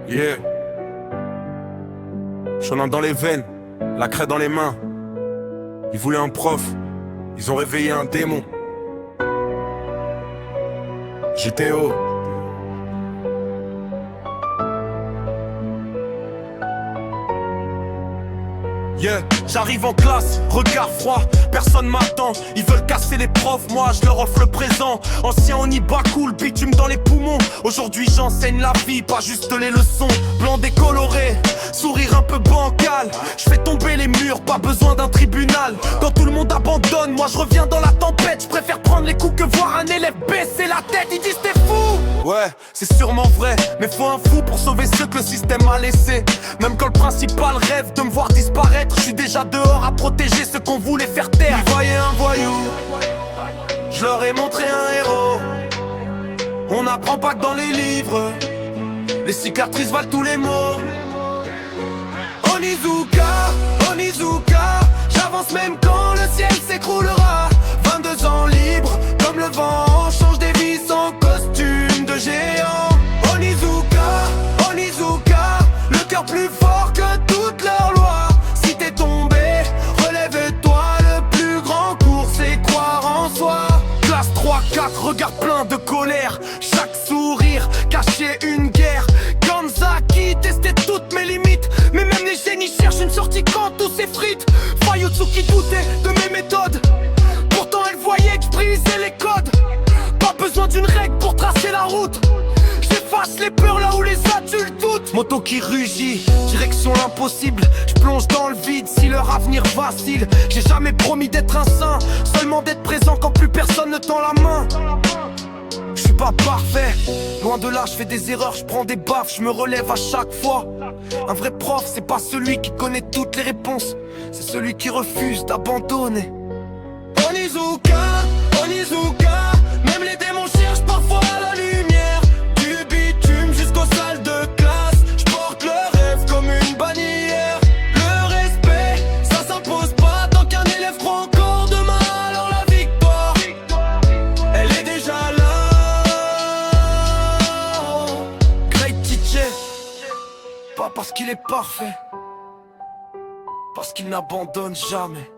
Yeah. Chenin dans les veines, la craie dans les mains. Ils voulaient un prof, ils ont réveillé un démon. JTO. Yeah, j'arrive en classe, regard froid, personne m'attend. Ils veulent casser les profs, moi je leur offre le présent. Ancien on y bat cool, bitume dans les poumons. Aujourd'hui j'enseigne la vie, pas juste les leçons. Blanc décoloré, sourire un peu bancal. Je fais tomber les murs, pas besoin d'un tribunal. Quand tout le monde abandonne, moi je reviens dans la tempête. Je préfère prendre les coups que voir un élève baisser la tête. Ils disent t'es fou. Ouais, c'est sûrement vrai, mais faut un fou pour sauver ceux que le système a laissé. Même quand le principal rêve de me voir disparaître, je suis déjà dehors à protéger ceux qu'on voulait faire taire. Ils voyaient un voyou, je leur ai montré un héros. On n'apprend pas que dans les livres, les cicatrices valent tous les mots. Onizuka, j'avance même quand le ciel s'écroulera. 22 ans libre, comme le vent, on change des vies sans costume de géant. Onizuka, le cœur plus fort que toutes leurs lois. Si t'es tombé, relève-toi, le plus grand cours c'est croire en soi. Classe 3-4, regard plein de colère. Chaque sourire cachait une guerre. Kanzaki testait toutes mes limites, mais même les génies cherchent une sortie quand tout s'effrite. Fayotsuki doutait de mes méthodes, pourtant elle voyait que je brisais les codes. Pas besoin d'une règle pour tracer la route, j'efface les peurs là où les adultes doutent. Moto qui rugit, direction l'impossible. Je plonge dans le vide si leur avenir vacille. J'ai jamais promis d'être un saint, seulement d'être présent quand plus personne ne tend la main. Je suis pas parfait, loin de là, je fais des erreurs, je prends des baffes, je me relève à chaque fois. Un vrai prof, c'est pas celui qui connaît toutes les réponses, c'est celui qui refuse d'abandonner. Onizuka, même les démons cherchent parfois la lumière. Du bitume jusqu'aux salles de classe, je porte le rêve comme une bannière. Le respect, ça s'impose pas tant qu'un élève croit encore demain. Alors la victoire, elle est déjà là. Great teacher, pas parce qu'il est parfait, parce qu'il n'abandonne jamais.